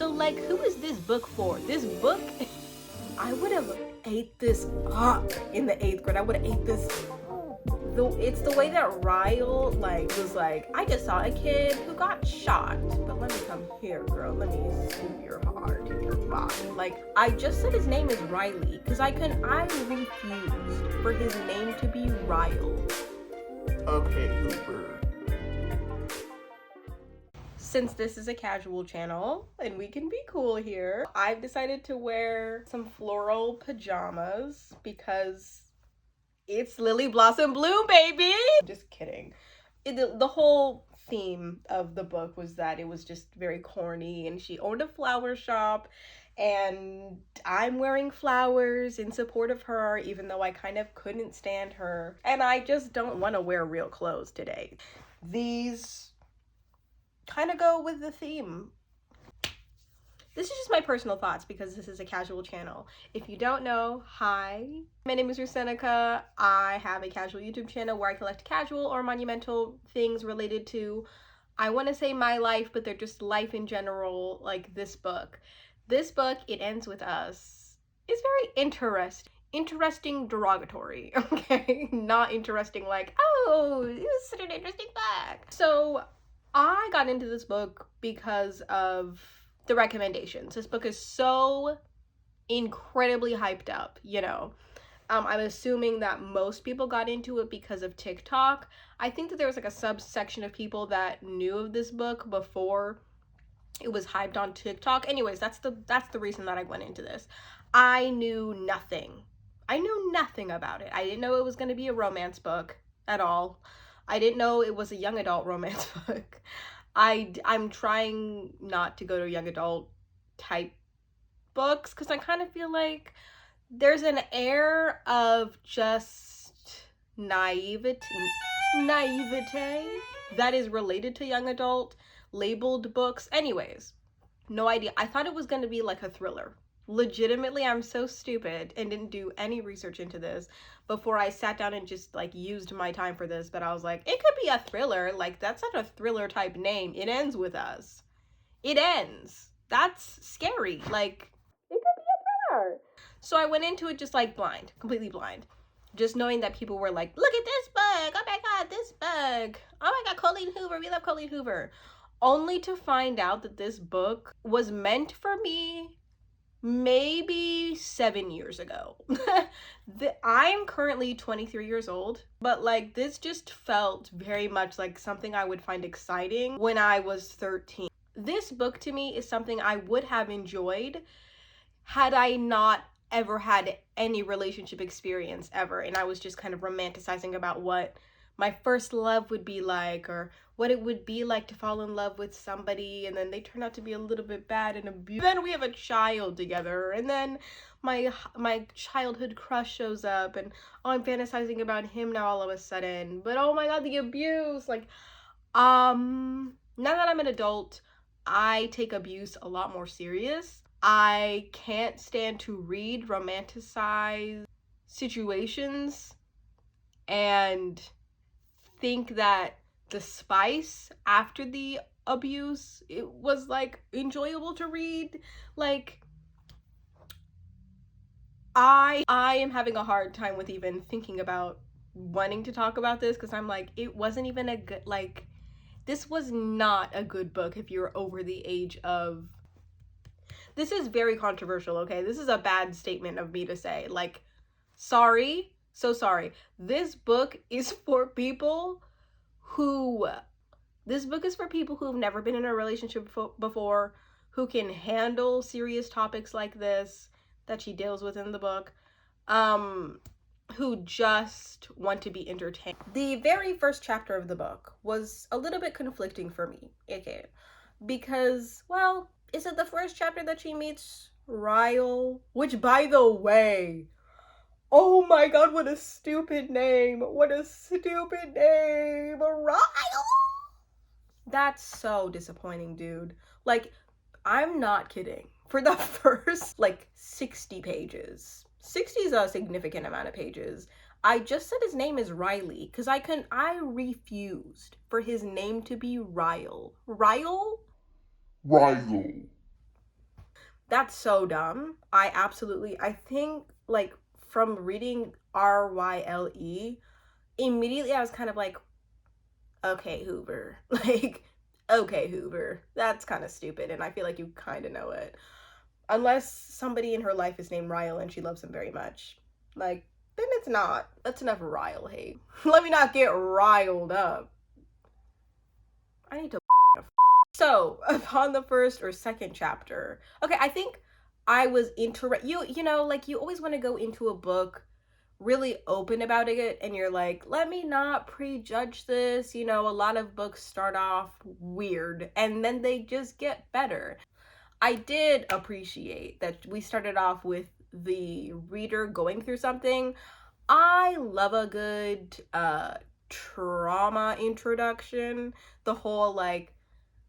So like, who is this book for? This book, I would have ate this up in the 8th grade. I would have ate this. It's the way that Ryle was like, I just saw a kid who got shot, but let me come here, girl. Let me scoop your heart in your body. Like, I just said his name is Riley because I refused for his name to be Ryle. Okay, Hoover. Since this is a casual channel and we can be cool here, I've decided to wear some floral pajamas because it's Lily Blossom Bloom, baby! Just kidding. The whole theme of the book was that it was just very corny, and she owned a flower shop, and I'm wearing flowers in support of her, even though I kind of couldn't stand her. And I just don't want to wear real clothes today. These kind of go with the theme. This is just my personal thoughts because this is a casual channel. If you don't know, hi. My name is Rusenica. I have a casual YouTube channel where I collect casual or monumental things related to, I want to say my life, but they're just life in general, like this book. This book, It Ends With Us, is very interesting. Interesting derogatory, okay? Not interesting like, oh, this is such an interesting book. So I got into this book because of the recommendations. This book is so incredibly hyped up, you know. I'm assuming that most people got into it because of TikTok. I think that there was like a subsection of people that knew of this book before it was hyped on TikTok. Anyways, that's the reason that I went into this. I knew nothing about it. I didn't know it was going to be a romance book at all. I didn't know it was a young adult romance book. I'm trying not to go to young adult type books because I kind of feel like there's an air of just naivete that is related to young adult labeled books. Anyways, no idea. I thought it was going to be like a thriller. Legitimately, I'm so stupid and didn't do any research into this before I sat down and just like used my time for this, but I was like, it could be a thriller. Like, that's not a thriller type name. It Ends With Us. It ends. That's scary. Like, it could be a thriller. So I went into it just like blind, completely blind. Just knowing that people were like, look at this book. Oh my God, this book. Oh my God, Colleen Hoover. We love Colleen Hoover. Only to find out that this book was meant for me maybe 7 years ago. I'm currently 23 years old, but like this just felt very much like something I would find exciting when I was 13. This book to me is something I would have enjoyed had I not ever had any relationship experience ever, and I was just kind of romanticizing about what my first love would be like, or what it would be like to fall in love with somebody and then they turn out to be a little bit bad and abusive. Then we have a child together, and then my childhood crush shows up, and oh, I'm fantasizing about him now all of a sudden. But oh my God, the abuse. Like, now that I'm an adult, I take abuse a lot more serious. I can't stand to read romanticized situations and think that the spice after the abuse, it was like enjoyable to read. Like, I am having a hard time with even thinking about wanting to talk about this because I'm like, it wasn't even a good, like, this was not a good book if you're over the age of, this is very controversial, okay? This is a bad statement of me to say. Like, sorry, so sorry. This book is for people who, who've never been in a relationship before, who can handle serious topics like this that she deals with in the book, who just want to be entertained. The very first chapter of the book was a little bit conflicting for me, okay? Because, well, is it the first chapter that she meets Ryle? Which, by the way, oh my God, what a stupid name. What a stupid name. Ryle. That's so disappointing, dude. Like, I'm not kidding. For the first, like, 60 pages. 60 is a significant amount of pages. I just said his name is Riley because I refused for his name to be Ryle. Ryle? Ryle. That's so dumb. I think, like, from reading Ryle, immediately I was kind of like, okay, Hoover. Like, okay, Hoover. That's kind of stupid, and I feel like you kind of know it. Unless somebody in her life is named Ryle and she loves him very much. Like, then it's not. That's enough Ryle hate. Let me not get riled up. I need to So, upon the first or second chapter, okay, I think I was you know, like, you always want to go into a book really open about it, and you're like, let me not prejudge this. You know, a lot of books start off weird and then they just get better. I did appreciate that we started off with the reader going through something. I love a good trauma introduction. The whole, like,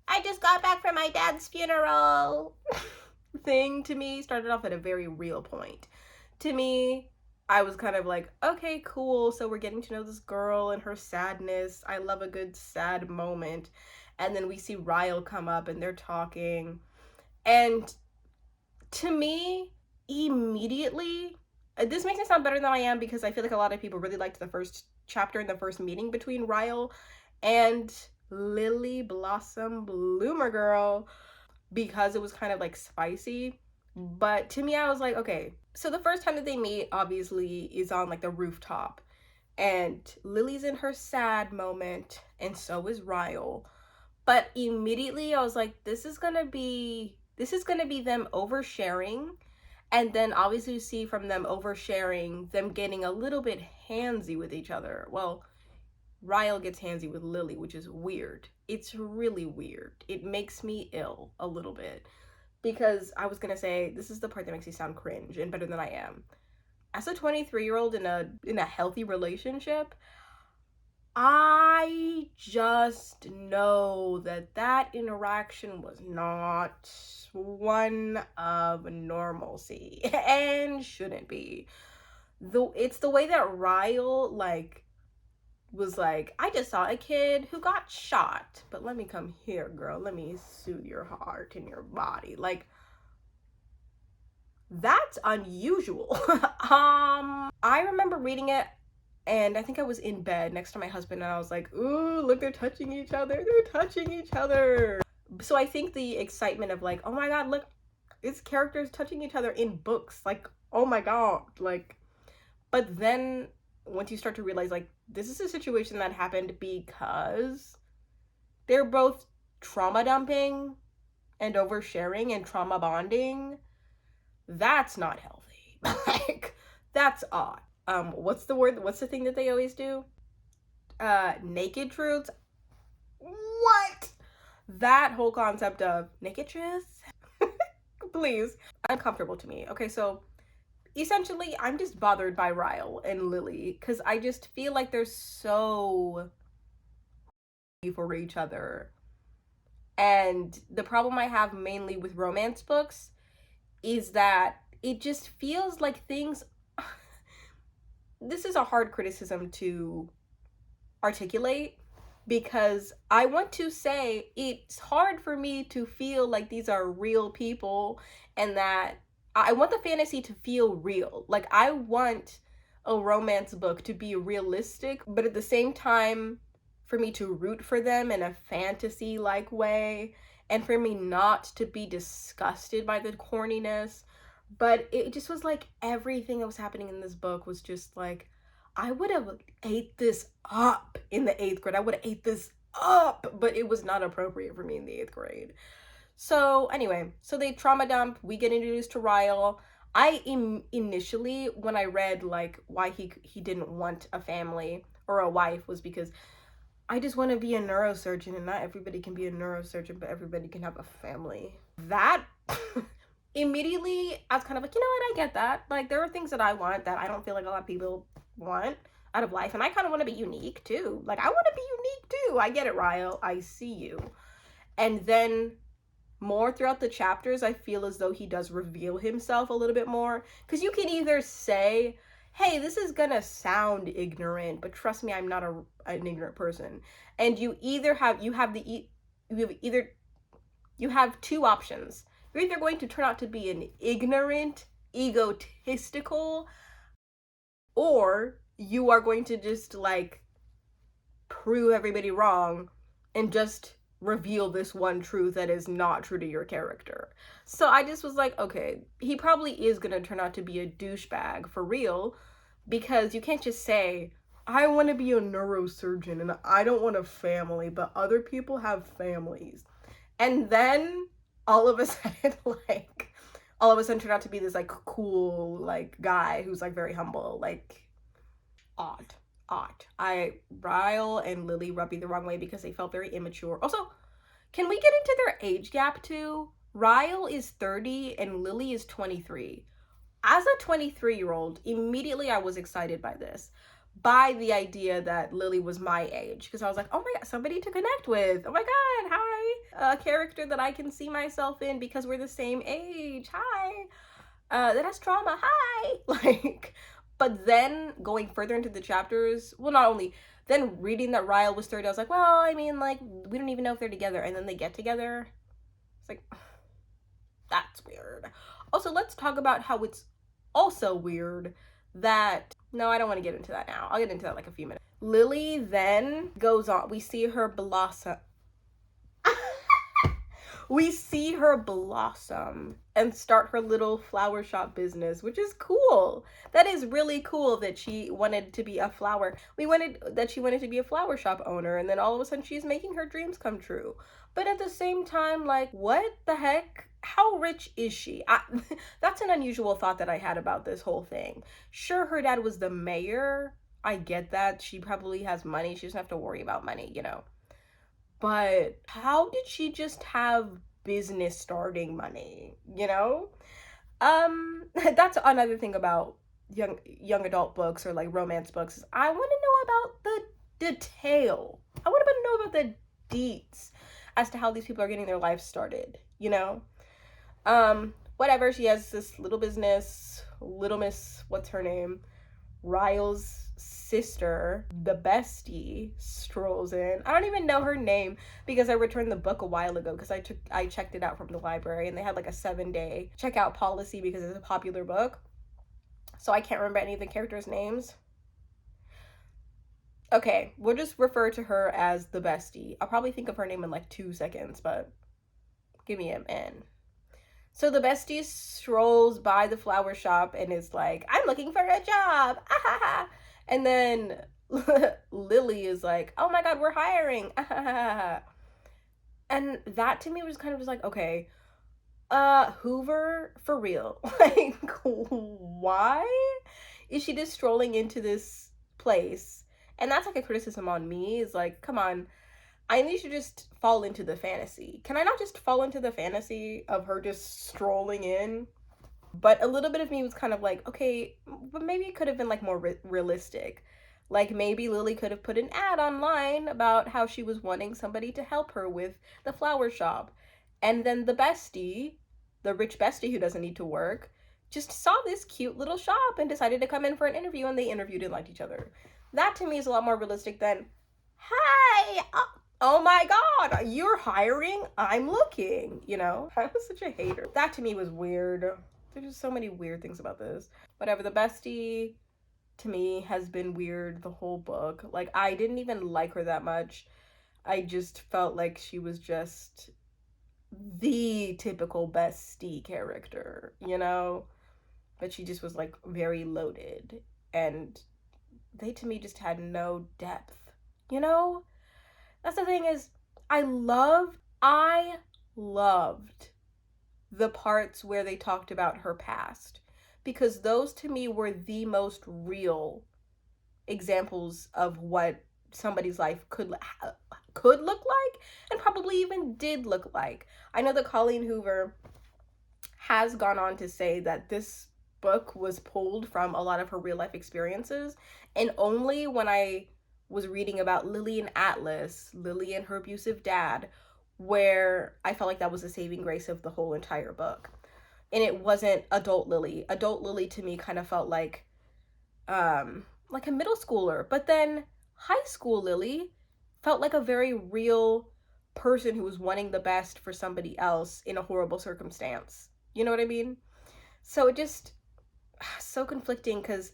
I just got back from my dad's funeral thing, to me started off at a very real point. To me, I was kind of like, okay, cool. So we're getting to know this girl and her sadness. I love a good sad moment. And then we see Ryle come up and they're talking. And to me, immediately, this makes me sound better than I am, because I feel like a lot of people really liked the first chapter and the first meeting between Ryle and Lily Blossom Bloomer Girl, because it was kind of like spicy. But to me, I was like, okay, so the first time that they meet obviously is on like the rooftop, and Lily's in her sad moment and so is Ryle. But immediately I was like, this is gonna be them oversharing, and then obviously you see from them oversharing them getting a little bit handsy with each other. Well, Ryle gets handsy with Lily, which is weird. It's really weird. It makes me ill a little bit, because I was gonna say, this is the part that makes me sound cringe and better than I am. As a 23-year-old in a healthy relationship, I just know that interaction was not one of normalcy and shouldn't be. Though it's the way that Ryle, like, was like, I just saw a kid who got shot, but let me come here, girl. Let me soothe your heart and your body. Like, that's unusual. I remember reading it, and I think I was in bed next to my husband, and I was like, ooh, look, they're touching each other. They're touching each other. So I think the excitement of, like, oh my God, look, it's characters touching each other in books. Like, oh my God. Like, but then once you start to realize, like, this is a situation that happened because they're both trauma dumping and oversharing and trauma bonding, that's not healthy. Like, that's odd. What's the thing that they always do? Naked truths. What? That whole concept of naked truths? Please. Uncomfortable to me. Okay, so essentially, I'm just bothered by Ryle and Lily, because I just feel like they're so for each other. And the problem I have mainly with romance books is that it just feels like things this is a hard criticism to articulate, because I want to say it's hard for me to feel like these are real people, and that I want the fantasy to feel real. Like, I want a romance book to be realistic, but at the same time for me to root for them in a fantasy-like way, and for me not to be disgusted by the corniness. But it just was like everything that was happening in this book was just like, I would have ate this up in the 8th grade. I would have ate this up, but it was not appropriate for me in the 8th grade. So anyway, so they trauma dump. We get introduced to Ryle. Initially, when I read like why he didn't want a family or a wife, was because I just want to be a neurosurgeon, and not everybody can be a neurosurgeon, but everybody can have a family. That immediately I was kind of like, you know what, I get that. Like, there are things that I want that I don't feel like a lot of people want out of life, and I kind of want to be unique too. Like, I want to be unique too. I get it, Ryle. I see you. And then more throughout the chapters, I feel as though he does reveal himself a little bit more, because you can either say, hey, this is gonna sound ignorant, but trust me, I'm not an ignorant person. And you have two options. You're either going to turn out to be an ignorant, egotistical, or you are going to just like prove everybody wrong and just reveal this one truth that is not true to your character. So I just was like, okay, he probably is gonna turn out to be a douchebag for real, because you can't just say, I want to be a neurosurgeon and I don't want a family, but other people have families. And then all of a sudden, like, all of a sudden turn out to be this like cool like guy who's like very humble. Like, odd. Ryle and Lily rubbed me the wrong way because they felt very immature. Also, can we get into their age gap too? Ryle is 30 and Lily is 23. As a 23-year-old, immediately I was excited by this, by the idea that Lily was my age, because I was like, oh my god, somebody to connect with. Oh my god, hi. A character that I can see myself in because we're the same age. Hi. That has trauma. Hi. Like, but then going further into the chapters, well, not only then reading that Ryle was 30, I was like, well, I mean, like, we don't even know if they're together, and then they get together. It's like, that's weird. Also, let's talk about how it's also weird that, no, I don't want to get into that now. I'll get into that like a few minutes. Lily then goes on. We see her blossom. We see her blossom and start her little flower shop business, which is cool. That is really cool that she wanted to be a flower. She wanted to be a flower shop owner, and then all of a sudden she's making her dreams come true. But at the same time, like, what the heck? How rich is she? That's an unusual thought that I had about this whole thing. Sure, her dad was the mayor. I get that. She probably has money. She doesn't have to worry about money, you know. But how did she just have business starting money, you know? That's another thing about young adult books or like romance books. I want to know about the detail. I want to know about the deets as to how these people are getting their life started, you know? Whatever, she has this little business, Little Miss, what's her name? Ryle's sister, the bestie, strolls in. I don't even know her name because I returned the book a while ago because I checked it out from the library and they had like a 7-day checkout policy because it's a popular book. So I can't remember any of the characters' names. Okay, we'll just refer to her as the bestie. I'll probably think of her name in like 2 seconds, but give me an N. So the bestie strolls by the flower shop and is like, I'm looking for a job. And then Lily is like, oh my god, we're hiring. And that to me was kind of just like, okay, Hoover, for real. Like, why is she just strolling into this place? And that's like a criticism on me, is like, come on, I need to just fall into the fantasy. Can I not just fall into the fantasy of her just strolling in? But a little bit of me was kind of like, okay, but maybe it could have been like more realistic. Like maybe Lily could have put an ad online about how she was wanting somebody to help her with the flower shop. And then the bestie, the rich bestie who doesn't need to work, just saw this cute little shop and decided to come in for an interview, and they interviewed and liked each other. That to me is a lot more realistic than, hi, oh my god, you're hiring, I'm looking, you know? I was such a hater. That to me was weird. There's just so many weird things about this. Whatever, the bestie to me has been weird the whole book. Like, I didn't even like her that much. I just felt like she was just the typical bestie character, you know? But she just was like very loaded, and they to me just had no depth, you know? That's the thing, is I loved the parts where they talked about her past, because those to me were the most real examples of what somebody's life could look like, and probably even did look like. I know that Colleen Hoover has gone on to say that this book was pulled from a lot of her real life experiences, and only when I was reading about Lily and Atlas, Lily and her abusive dad, where I felt like that was the saving grace of the whole entire book. And it wasn't adult Lily. Adult Lily to me kind of felt like a middle schooler, but then high school Lily felt like a very real person who was wanting the best for somebody else in a horrible circumstance. You know what I mean? So it just so conflicting, because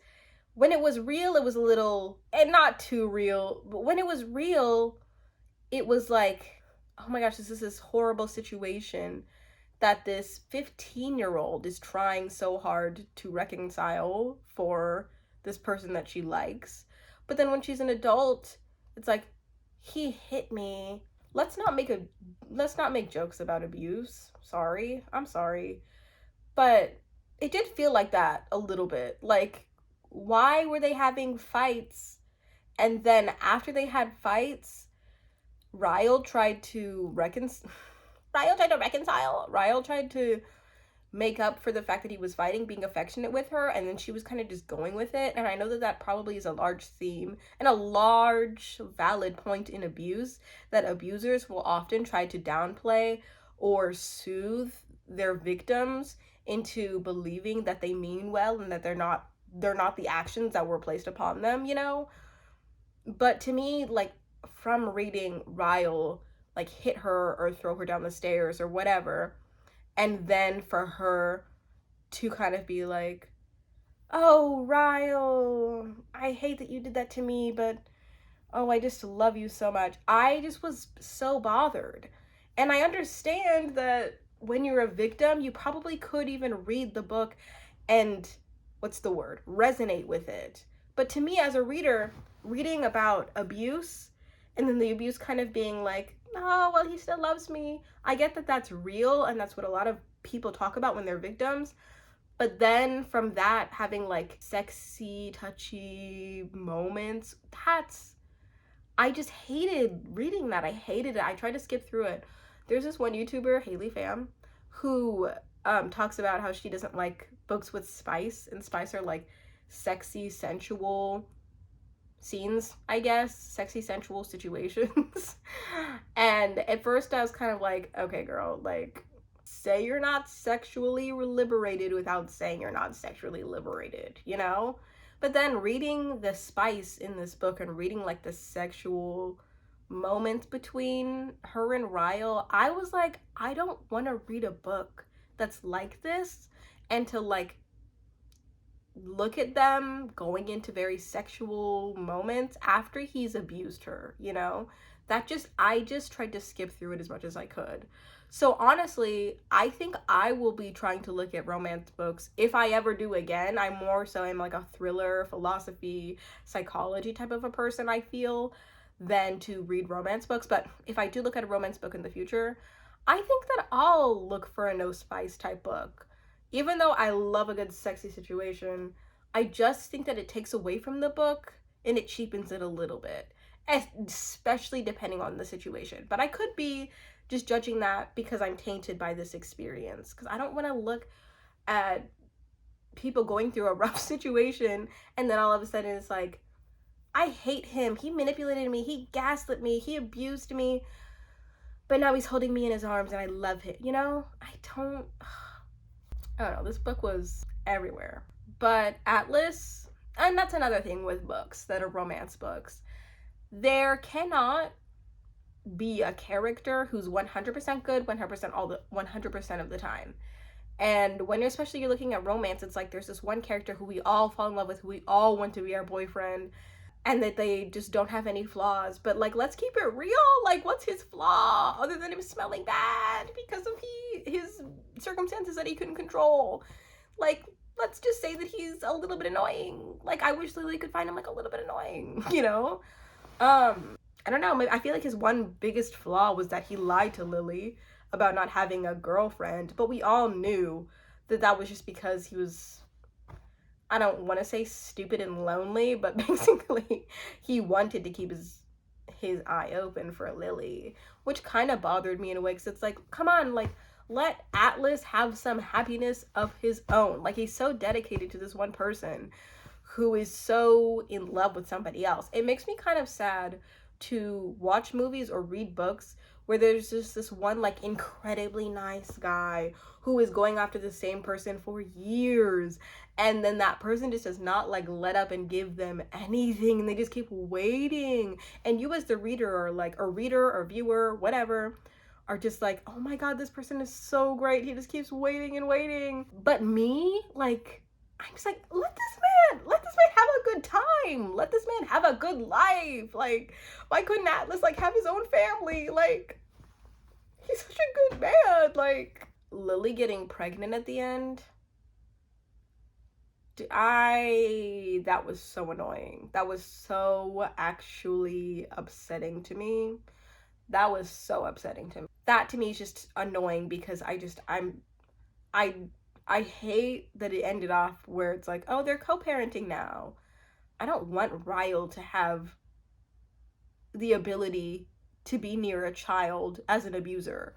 when it was real, it was a little, and not too real, but when it was real, it was like, oh my gosh, this is this horrible situation that this 15-year-old is trying so hard to reconcile for this person that she likes. But then when she's an adult, it's like, he hit me. Let's not make jokes about abuse. Sorry. I'm sorry. But it did feel like that a little bit. Like, why were they having fights? And then after they had fights, Ryle tried to reconcile. Ryle tried to make up for the fact that he was fighting, being affectionate with her, and then she was kind of just going with it. And I know that that probably is a large theme and a large valid point in abuse, that abusers will often try to downplay or soothe their victims into believing that they mean well and that they're not the actions that were placed upon them, you know? But to me, like, from reading Ryle like hit her or throw her down the stairs or whatever, and then for her to kind of be like, oh, Ryle, I hate that you did that to me, but oh, I just love you so much. I just was so bothered. And I understand that when you're a victim, you probably could even read the book and, what's the word, resonate with it. But to me, as a reader, reading about abuse and then the abuse kind of being like, oh, well, he still loves me. I get that that's real, and that's what a lot of people talk about when they're victims. But then from that, having like sexy, touchy moments, I just hated reading that. I hated it. I tried to skip through it. There's this one YouTuber, Haley Pham, who talks about how she doesn't like books with spice, and spice are like sexy, sensual scenes, I guess, sexy, sensual situations. And at first I was kind of like, okay, girl, like, say you're not sexually liberated without saying you're not sexually liberated, you know? But then reading the spice in this book and reading like the sexual moments between her and Ryle, I was like, I don't want to read a book that's like this, and to like look at them going into very sexual moments after he's abused her, you know? I just tried to skip through it as much as I could. So honestly, I think I will be trying to look at romance books if I ever do again. I'm like a thriller, philosophy, psychology type of a person, I feel, than to read romance books. But if I do look at a romance book in the future, I think that I'll look for a no spice type book. Even though I love a good sexy situation, I just think that it takes away from the book and it cheapens it a little bit, especially depending on the situation. But I could be just judging that because I'm tainted by this experience, because I don't want to look at people going through a rough situation and then all of a sudden it's like, I hate him, he manipulated me, he gaslit me, he abused me, but now he's holding me in his arms and I love him, you know? I don't know, this book was everywhere. But Atlas, and that's another thing with books that are romance books, there cannot be a character who's 100% good 100% of the time. And when you're looking at romance, it's like there's this one character who we all fall in love with, who we all want to be our boyfriend, and that they just don't have any flaws. But like, let's keep it real. Like, what's his flaw other than him smelling bad because of his circumstances that he couldn't control? Like, let's just say that he's a little bit annoying. Like, I wish Lily could find him like a little bit annoying, you know? I don't know, I feel like his one biggest flaw was that he lied to Lily about not having a girlfriend, but we all knew that that was just because he was, I don't want to say stupid and lonely, but basically he wanted to keep his eye open for Lily, which kind of bothered me in a way, because it's like, come on, like, let Atlas have some happiness of his own. Like, he's so dedicated to this one person who is so in love with somebody else. It makes me kind of sad to watch movies or read books where there's just this one like incredibly nice guy who is going after the same person for years, and then that person just does not like let up and give them anything, and they just keep waiting, and you as the reader, or like a reader or viewer, whatever, are just like, oh my god, this person is so great, he just keeps waiting and waiting. But me, like, I'm just like, let this man have a good time. Let this man have a good life. Like, why couldn't Atlas like have his own family? Like, he's such a good man. Like, Lily getting pregnant at the end, that was so annoying. That was so actually upsetting to me. That was so upsetting to me. That to me is just annoying because I hate that it ended off where it's like, oh, they're co-parenting now. I don't want Ryle to have the ability to be near a child as an abuser.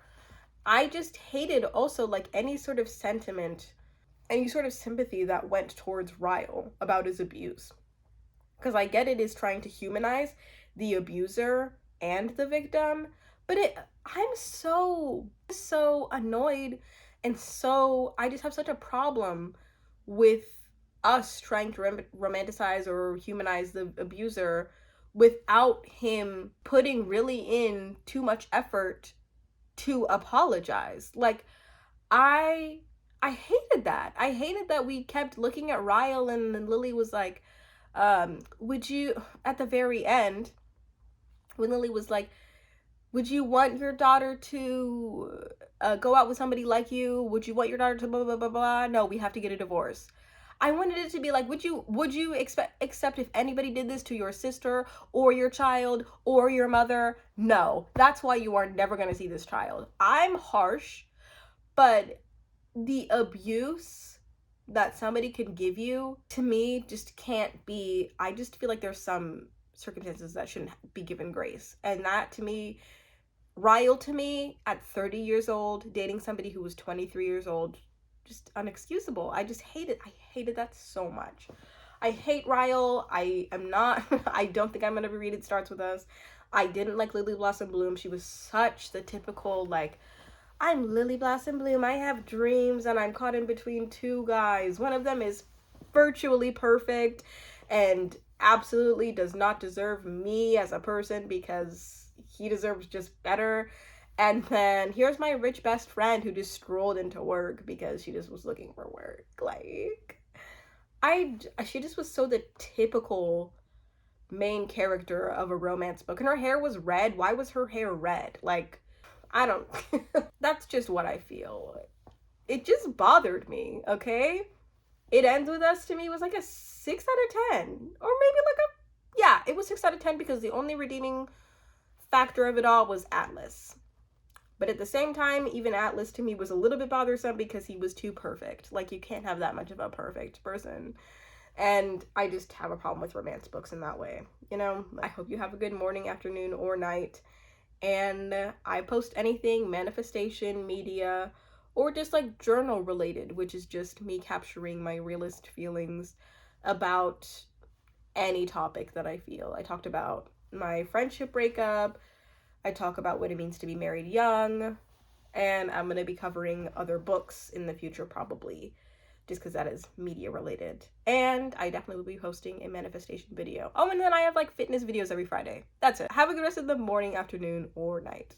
I just hated also like any sort of sentiment, any sort of sympathy that went towards Ryle about his abuse. Because I get it is trying to humanize the abuser and the victim, but I'm so annoyed, and so I just have such a problem with us trying to romanticize or humanize the abuser without him putting really in too much effort to apologize. Like, I hated that. I hated that we kept looking at Ryle, and then Lily was like, would you, at the very end, when Lily was like, would you want your daughter to go out with somebody like you? Would you want your daughter to blah, blah, blah, blah? No, we have to get a divorce. I wanted it to be like, would you accept if anybody did this to your sister or your child or your mother? No, that's why you are never going to see this child. I'm harsh, but the abuse that somebody can give you, to me, just can't be. I just feel like there's some circumstances that shouldn't be given grace. And that, to me, Ryle, to me, at 30 years old, dating somebody who was 23 years old, just unexcusable. I just hated that so much. I hate Ryle. I don't think I'm gonna read It Starts With Us. I didn't like Lily Blossom Bloom. She was such the typical, like, I'm Lily Blossom Bloom, I have dreams, and I'm caught in between two guys. One of them is virtually perfect and absolutely does not deserve me as a person because he deserves just better. And then here's my rich best friend who just strolled into work because she just was looking for work. Like, she just was so the typical main character of a romance book. And her hair was red. Why was her hair red? Like, I don't, that's just what I feel. It just bothered me, okay? It Ends With Us, to me, was like a 6 out of 10. Or maybe like yeah, it was 6 out of 10 because the only redeeming factor of it all was Atlas. But at the same time, even Atlas to me was a little bit bothersome because he was too perfect. Like, you can't have that much of a perfect person. And I just have a problem with romance books in that way. You know, I hope you have a good morning, afternoon, or night. And I post anything manifestation, media, or just like journal related, which is just me capturing my realist feelings about any topic that I feel. I talked about my friendship breakup. I talk about what it means to be married young. And I'm going to be covering other books in the future, probably, just because that is media related. And I definitely will be posting a manifestation video. Oh, and then I have like fitness videos every Friday. That's it. Have a good rest of the morning, afternoon, or night.